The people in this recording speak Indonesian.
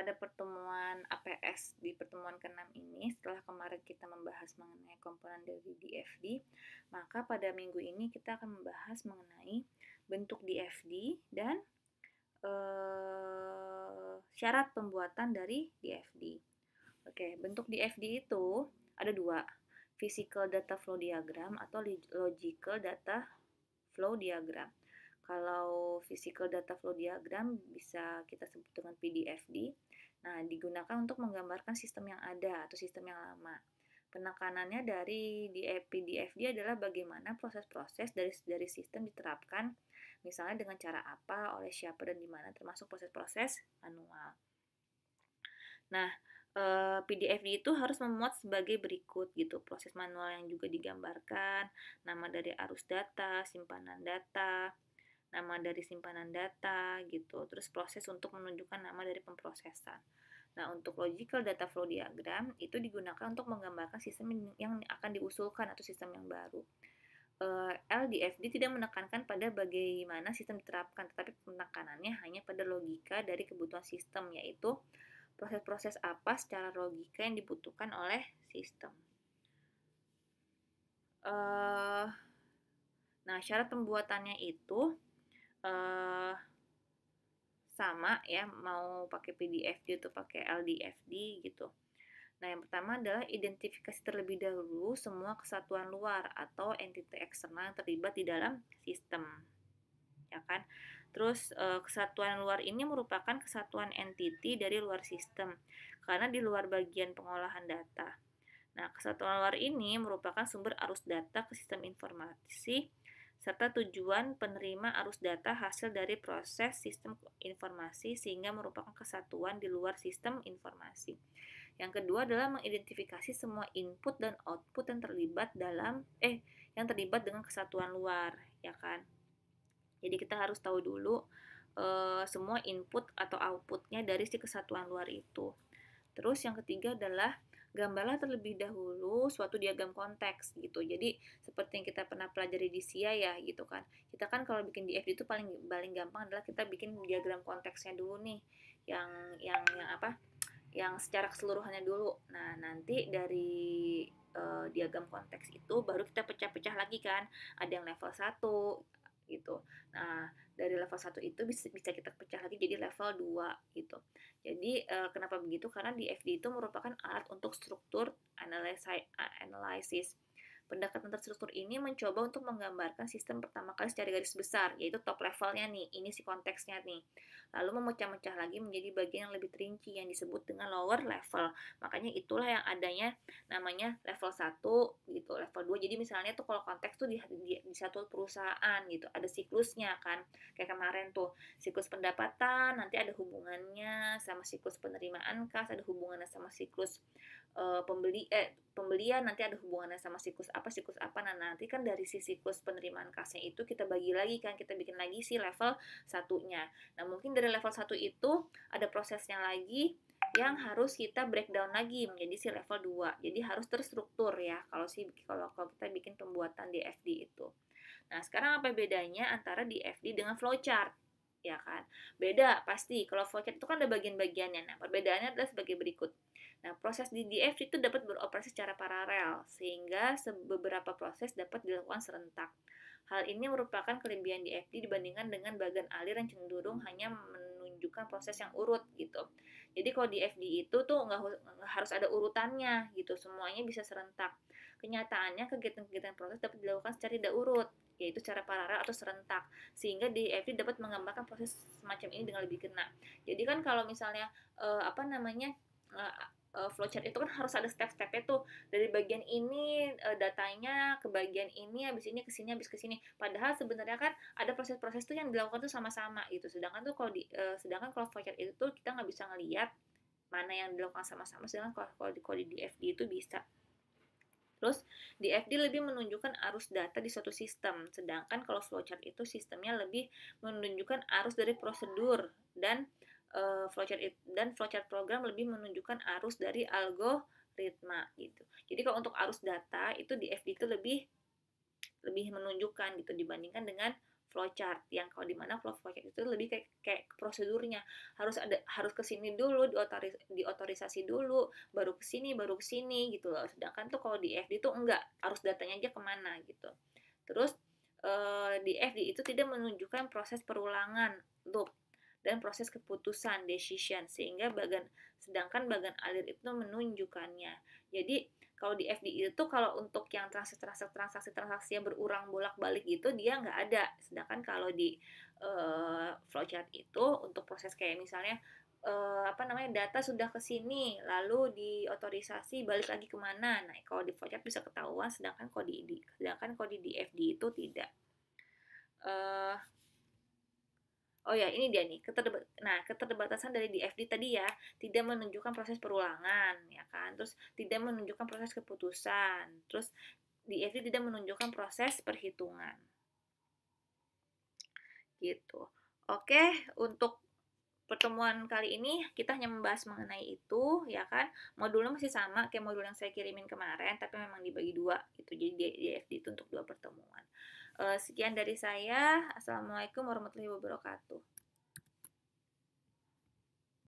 pada pertemuan APS di pertemuan ke-6 ini, setelah kemarin kita membahas mengenai komponen dari DFD, maka pada minggu ini kita akan membahas mengenai bentuk DFD dan syarat pembuatan dari DFD. Oke, bentuk DFD itu ada dua, physical data flow diagram atau logical data flow diagram. Kalau physical data flow diagram bisa kita sebut dengan PDFD. Nah, digunakan untuk menggambarkan sistem yang ada atau sistem yang lama. Penekanannya dari PDFD adalah bagaimana proses-proses dari sistem diterapkan, misalnya dengan cara apa, oleh siapa, dan di mana, termasuk proses-proses manual. Nah, PDFD itu harus memuat sebagai berikut gitu, proses manual yang juga digambarkan, nama dari arus data, simpanan data, nama dari simpanan data gitu, terus proses untuk menunjukkan nama dari pemrosesan. Nah, untuk logical data flow diagram itu digunakan untuk menggambarkan sistem yang akan diusulkan atau sistem yang baru. LDFD tidak menekankan pada bagaimana sistem diterapkan, tetapi penekanannya hanya pada logika dari kebutuhan sistem, yaitu proses-proses apa secara logika yang dibutuhkan oleh sistem. Nah, syarat pembuatannya itu sama ya, mau pakai PDFD atau pakai LDFD gitu. Nah, yang pertama adalah identifikasi terlebih dahulu semua kesatuan luar atau entiti eksternal yang terlibat di dalam sistem, ya kan? Terus kesatuan luar ini merupakan kesatuan entiti dari luar sistem karena di luar bagian pengolahan data. Nah, kesatuan luar ini merupakan sumber arus data ke sistem informasi serta tujuan penerima arus data hasil dari proses sistem informasi sehingga merupakan kesatuan di luar sistem informasi. Yang kedua adalah mengidentifikasi semua input dan output yang terlibat dengan kesatuan luar, ya kan? Jadi kita harus tahu dulu semua input atau outputnya dari si kesatuan luar itu. Terus yang ketiga adalah gambarlah terlebih dahulu suatu diagram konteks gitu. Jadi seperti yang kita pernah pelajari di SIA ya gitu kan. Kita kan kalau bikin DFD itu paling gampang adalah kita bikin diagram konteksnya dulu nih. Yang apa? Yang secara keseluruhannya dulu. Nah, nanti dari diagram konteks itu baru kita pecah-pecah lagi kan. Ada yang level 1 gitu. Nah, dari level 1 itu bisa kita pecah lagi jadi level 2 gitu. Jadi kenapa begitu? Karena DFD itu merupakan alat untuk struktur analisis. Pendekatan terstruktur ini mencoba untuk menggambarkan sistem pertama kali secara garis besar, yaitu top levelnya nih, ini si konteksnya nih. Lalu memecah-mecah lagi menjadi bagian yang lebih terinci yang disebut dengan lower level. Makanya itulah yang adanya namanya level 1 gitu, level 2. Jadi misalnya tuh kalau konteks tuh di satu perusahaan gitu, ada siklusnya kan. Kayak kemarin tuh, siklus pendapatan nanti ada hubungannya sama siklus penerimaan kas, ada hubungannya sama siklus pembelian nanti ada hubungannya sama siklus apa. Nah, nanti kan dari si siklus penerimaan kasnya itu kita bagi lagi kan, kita bikin lagi si level satunya. Nah, mungkin dari level 1 itu ada prosesnya lagi yang harus kita breakdown lagi menjadi si level 2. Jadi harus terstruktur ya kalau kita bikin pembuatan DFD itu. Nah, sekarang apa bedanya antara DFD dengan flowchart? Ya kan? Beda pasti. Kalau flowchart itu kan ada bagian-bagiannya. Nah, perbedaannya adalah sebagai berikut. Nah, proses di DFD itu dapat beroperasi secara paralel, sehingga beberapa proses dapat dilakukan serentak. Hal ini merupakan kelebihan DFD dibandingkan dengan bagan alir yang cenderung hanya menunjukkan proses yang urut gitu. Jadi kalau DFD itu tuh nggak harus ada urutannya gitu, semuanya bisa serentak. Kenyataannya kegiatan-kegiatan proses dapat dilakukan secara tidak urut, yaitu secara paralel atau serentak, sehingga DFD dapat menggambarkan proses semacam ini dengan lebih kena. Jadi kan kalau misalnya flowchart itu kan harus ada step-stepnya tuh, dari bagian ini datanya ke bagian ini, habis ini ke sini, habis ke sini. Padahal sebenarnya kan ada proses-proses tuh yang dilakukan tuh sama-sama gitu. Sedangkan kalau flowchart itu tuh kita nggak bisa ngelihat mana yang dilakukan sama-sama, sedangkan kalau di DFD itu bisa. Terus DFD lebih menunjukkan arus data di suatu sistem, sedangkan kalau flowchart itu sistemnya lebih menunjukkan arus dari prosedur, dan flowchart program lebih menunjukkan arus dari algoritma gitu. Jadi kalau untuk arus data itu DFD itu lebih menunjukkan gitu dibandingkan dengan flowchart, yang kalau di mana flowchart itu lebih kayak prosedurnya, harus ke sini dulu, diotorisasi dulu, baru ke sini gitu loh. Sedangkan tuh kalau di FD tuh enggak, harus datanya aja kemana gitu. Terus di FD itu tidak menunjukkan proses perulangan loop dan proses keputusan decision, sedangkan bagan alir itu menunjukkannya. Jadi kalau di FD itu kalau untuk yang transaksi yang berulang bolak-balik gitu dia nggak ada. Sedangkan kalau di flowchart itu untuk proses kayak misalnya data sudah ke sini lalu diotorisasi balik lagi kemana. Nah kalau di flowchart bisa ketahuan, sedangkan kalau di FD itu tidak. Oh ya, ini dia nih. Keterbatasan dari DFD tadi ya, tidak menunjukkan proses perulangan, ya kan? Terus tidak menunjukkan proses keputusan. Terus DFD tidak menunjukkan proses perhitungan. Gitu. Oke, untuk pertemuan kali ini kita hanya membahas mengenai itu, ya kan? Modulnya masih sama kayak modul yang saya kirimin kemarin, tapi memang dibagi dua gitu. Jadi DFD itu untuk 2 pertemuan. Sekian dari saya. Assalamualaikum warahmatullahi wabarakatuh.